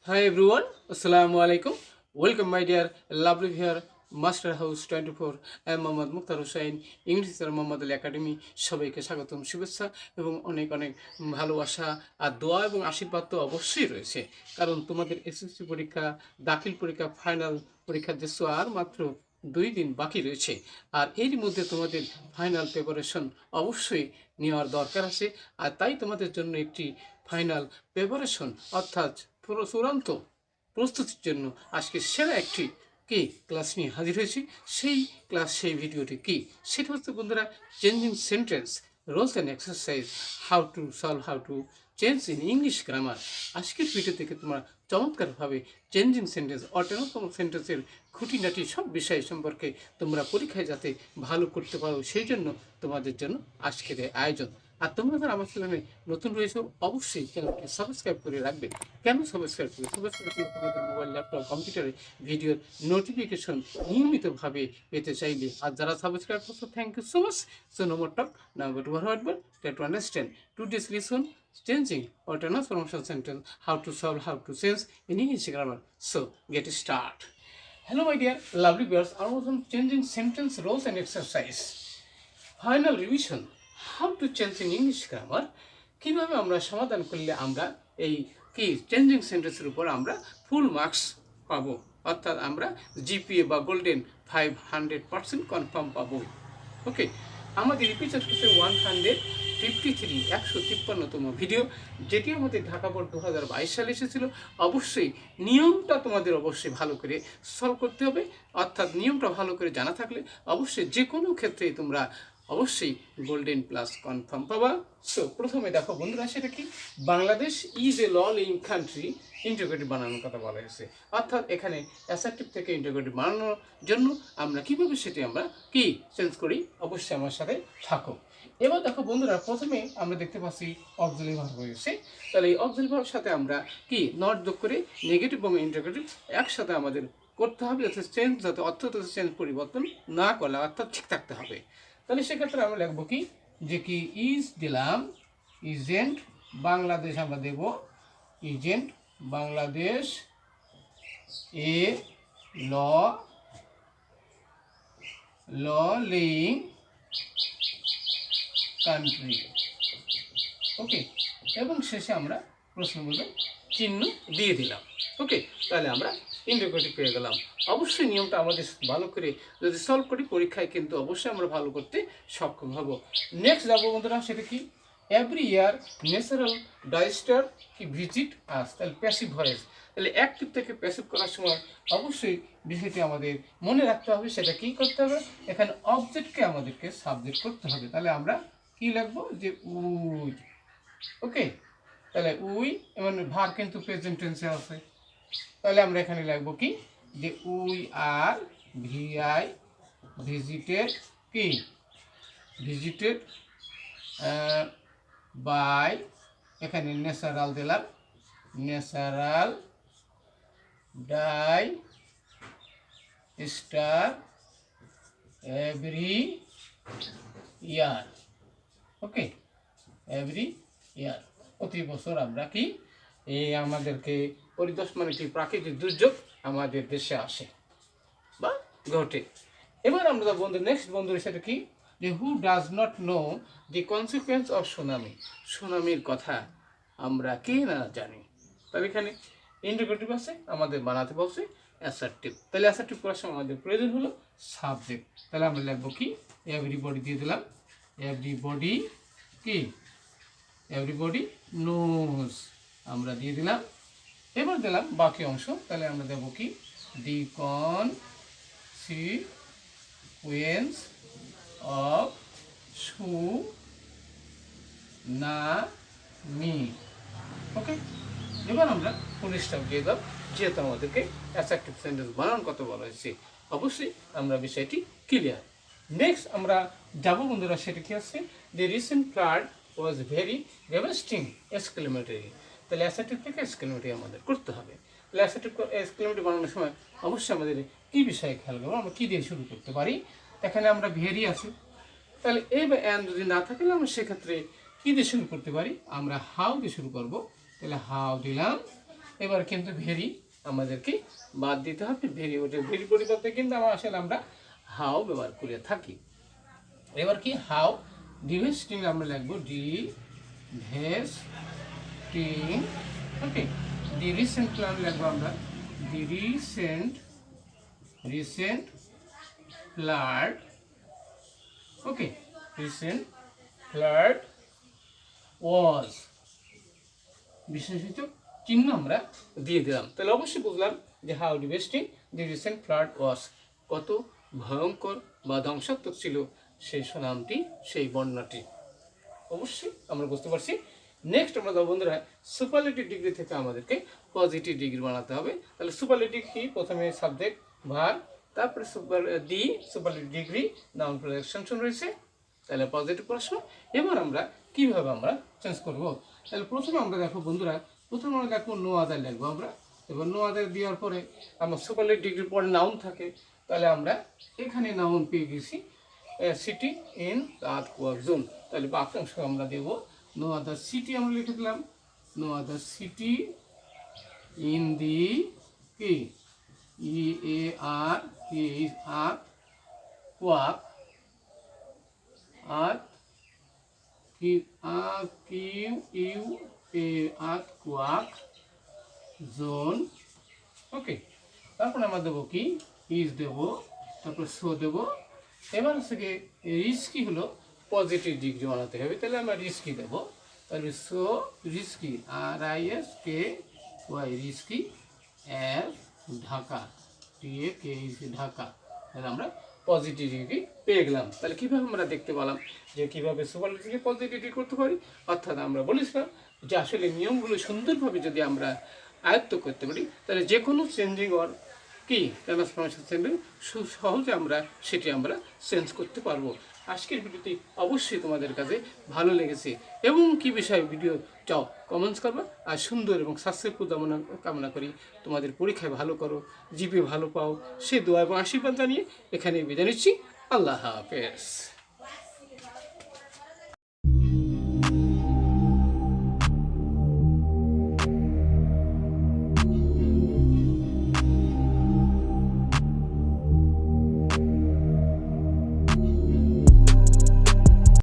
Hi everyone, Assalamu alaikum. Welcome my dear lovely here, Master House 24. I am Mohammad Mukhtar Hussain, English Sir Mohammad Ali Academy. সবাইকে স্বাগতম শুভেচ্ছা এবং অনেক অনেক ভালোবাসা আর দোয়া এবং আশীর্বাদ তো অবশ্যই রয়েছে, কারণ তোমাদের এসএসসি পরীক্ষা, দাখিল পরীক্ষা, ফাইনাল পরীক্ষা দিচ্ছ আর মাত্র 2 দিন বাকি রয়েছে। আর এর মধ্যে তোমাদের ফাইনাল প্রিপারেশন অবশ্যই নেওয়ার দরকার আছে। আর তাই তোমাদের জন্য একটি ফাইনাল প্রিপারেশন অর্থাৎ চূড়ান্ত প্রস্তুতির জন্য আজকে সেরা একটি ক্লাস নিয়ে হাজির হয়েছি। সেই ভিডিওটি সেটা হচ্ছে বন্ধুরা, changing sentence rules and exercise, how to change in English grammar. আজকের ভিডিও থেকে তোমরা চমৎকারভাবে চেঞ্জিং সেন্টেন্স অটোনম সেন্টেন্সের খুঁটিনাটি সব বিষয় সম্পর্কে তোমরা পরীক্ষায় যাতে ভালো করতে পারো, সেই জন্য তোমাদের জন্য আজকের এই আয়োজন। আর তোমরা যারা আমার চ্যানেলে নতুন রয়েছে অবশ্যই চ্যানেলটি সাবস্ক্রাইব করে রাখবে। কেন সাবস্ক্রাইব করে তোমাদের মোবাইল, ল্যাপটপ, কম্পিউটারে ভিডিওর নোটিফিকেশন নিয়মিতভাবে পেতে চাইলে। আর যারা সাবস্ক্রাইব করছো, thank you so much. So no more talk, now go to our word, try to understand today's lesson, changing or transformation sentence, how to change in English grammar. So get start. Hello my dear lovely viewers, I was on changing sentence roles and exercise. Final revision, how to change in English grammar. কিভাবে আমরা সমাধান করলে আমরা এই changing সেন্টেন্সের উপর আমরা full marks পাবো, অর্থাৎ আমরা জিপিএ বা গোল্ডেন 500% কনফার্ম পাবো। ওকে, আমাদের এপিসোড হচ্ছে 153তম ভিডিও, যেটি আমাদের ঢাকা বোর্ড 2022 সালে এসেছিল। অবশ্যই নিয়মটা তোমাদের অবশ্যই ভালো করে সলভ করতে হবে, অর্থাৎ নিয়মটা ভালো করে জানা থাকলে অবশ্যই যে কোনো ক্ষেত্রেই তোমরা অবশ্যই গোল্ডেন প্লাস কনফার্ম পাবা। সো প্রথমে দেখো বন্ধুরা, সেটা কি, Bangladesh is a low living country. Interrogative বানানোর কথা বলা হয়েছে, অর্থাৎ এখানে অ্যাসার্টিভ থেকে ইন্টারোগেটিভ বানানোর জন্য আমরা কীভাবে সেটি আমরা চেঞ্জ করি, অবশ্যই আমার সাথে থাকো। এবার দেখো বন্ধুরা, প্রথমে আমরা দেখতে পাচ্ছি অক্সিলারি ভার্ব রয়েছে। তাহলে এই অক্সিলারি ভার্বের সাথে আমরা নট যোগ করে নেগেটিভ এবং ইন্টারোগেটিভ একসাথে আমাদের করতে হবে, যাতে চেঞ্জ, যাতে অর্থ চেঞ্জ পরিবর্তন না করলে অর্থাৎ ঠিক থাকতে হবে। তাহলে সেক্ষেত্রে আমরা লিখবো যে ইজ দিলাম, ইজেন্ট বাংলাদেশ আমরা দেব, isn't Bangladesh a low living country. Okay, এবং শেষে আমরা প্রশ্নবোধক চিহ্ন দিয়ে দিলাম। ওকে, তাহলে আমরা ইন্টারোগেটিভ পেয়ে গেলাম। অবশ্যই নিয়মটা আমাদের ভালো করে যদি সলভ করি পরীক্ষায় কিন্তু অবশ্যই আমরা ভালো করতে সক্ষম হব। নেক্সট যাবো বন্ধুরা, সেটা কি, every year natural disaster visit us. তাহলে প্যাসিভ ভয়েস, তাহলে অ্যাক্টিভ থেকে প্যাসিভ করার সময় অবশ্যই বিষয়টি আমাদের মনে রাখতে হবে। সেটা কি করতে হবে, এখানে অবজেক্টকে আমাদেরকে সাবজেক্ট করতে হবে। তাহলে আমরা কি লিখবো, যে উই। ওকে, তাহলে উই মানে ভার কিন্তু প্রেজেন্ট টেন্সে আছে। তাহলে আমরা এখানে লিখবো যে উই আর ভিআই ভিজিটেড ভিজিটেড বাই, এখানে ন্যাচারাল দিলাম, natural disaster every year. Okay, every year প্রতি বছর আমরা আমাদেরকে পরিদর্শন মানে প্রাকৃতিক দুর্যোগ আমাদের দেশে আসে বা ঘটে। এবার আমরা বন্ধু নেক্সট বন্ধুর সাথে যে who does not know the consequence of tsunami. সুনামির কথা আমরা কে না জানি। তাহলে এখানে ইন্টারোগেটিভ আছে, আমাদের বানাতে বলছে অ্যাসার্টিভ। তাহলে অ্যাসার্টিভ করার সময় আমাদের প্রয়োজন হলো সাবজেক্ট। তাহলে আমরা লিখবো এভরিবডি দিয়ে দিলাম, এভরিবডি এভরিবডি নোজ আমরা দিয়ে দিলাম। এবার দিলাম বাকি অংশ, তাহলে আমরা দেবো দি কনসিকুয়েন্স অফ সুনামি। ওকে, এবার আমরা ফুল স্টপ দিয়ে দাও, যেহেতু আমাদেরকে অ্যাসার্টিভ সেন্টেন্স বানানোর কথা বলা হয়েছে। অবশ্যই আমরা বিষয়টি ক্লিয়ার। নেক্সট আমরা যাবো বন্ধুরা, সেটা কি আছে, the recent flood was very devastating exclamatory. তাহলে অ্যাসার্টিভ থেকে এক্সক্লেমেটরি আমাদের করতে হবে। তাহলে অ্যাসার্টিভ এক্সক্লেমেটরি বানানোর সময় অবশ্যই আমাদের কী বিষয়ে খেয়াল করবো, আমরা কী দিয়ে শুরু করতে পারি। এখানে আমরা ভেরি আছে, তাহলে এই বা অ্যান্ড যদি না থাকলে আমরা সেক্ষেত্রে কী দিয়ে শুরু করতে পারি, আমরা হাউ দিয়ে শুরু করব। তাহলে হাউ দিলাম, এবার কিন্তু ভেরি আমাদেরকে বাদ দিতে হবে। ভেরি পরিবর্তে কিন্তু আমরা হাউ ব্যবহার করে থাকি। এবার কি হাউ ডিভেস্টিং আমরা লিখবো ডিভেস্টিং। ওকে, দি রিসেন্ট প্ল্যান লিখবো আমরা the recent flood. Okay, recent flood was, বিশেষিত চিহ্ন আমরা দিয়ে দিলাম। তাহলে অবশ্যই বুঝলাম যে how devastating the recent flood was, কত ভয়ঙ্কর বা ধ্বংসাত্মক ছিল সেই সুনামটি, সেই বন্যাটি। অবশ্যই আমরা বুঝতে পারছি। নেক্সট আমরা যাবো বন্ধুরা সুপারলেটিভ ডিগ্রি থেকে আমাদেরকে পজিটিভ ডিগ্রি বানাতে হবে। তাহলে সুপারলেটিভ কি, প্রথমে সাবজেক্ট ভার্ব, তারপরে superlative degree noun plus extension রয়েছে। তাহলে পজিটিভ প্রশ্ন। এবার আমরা কিভাবে আমরা চেঞ্জ করব, তাহলে প্রথমে আমরা দেখো বন্ধুরা, প্রথমে আমরা দেখো নো আদার লিখবো আমরা। এবার নো আদার দেওয়ার পরে আমার সুপারলেটিভ ডিগ্রির পরে নাউন থাকে, তাহলে আমরা এখানে নাউন পেয়ে গেছি city in the earthquake zone. তাহলে বাক্যাংশ আমরা দেব নো আদার সিটি, আমরা লিখে দিলাম no other city in the কি আর্থকোয়াক আর্থকোয়াক জোন। ওকে, তারপরে আমরা দেবো কি ইজ দেবো, তারপর শো দেবো। এবার হচ্ছে কি রিস্কি হলো পজিটিভ ডিগ্রি বানাতে হবে, তাহলে আমরা রিস্কি দেবো। তাহলে show risky RISKY risky as Dhaka Dhaka. তাহলে আমরা পজিটিভ ডিগ্রি পেয়ে গেলাম। তাহলে কীভাবে আমরা দেখতে পেলাম যে কীভাবে সুপারলেটিভকে পজিটিভ ডিগ্রি করতে পারি, অর্থাৎ আমরা বলেছিলাম যে আসলে নিয়মগুলো সুন্দরভাবে যদি আমরা আয়ত্ত করতে পারি, তাহলে যে কোনো চেঞ্জিং অর কি ট্রান্সফরমেশন চেঞ্জিং সহজে আমরা সেটি আমরা চেঞ্জ করতে পারবো। আজকের ভিডিওটি অবশ্যই তোমাদের কাছে ভালো লেগেছে এবং কি বিষয়ে ভিডিও চাও কমেন্টস করবা। আর সুন্দর এবং সাকসেসফুল কামনা করি, তোমাদের পরীক্ষায় ভালো করো, জিপি ভালো পাও, সে দোয়া এবং আশীর্বাদ জানিয়ে এখানে বিদায় নিচ্ছি। আল্লাহ হাফেজ।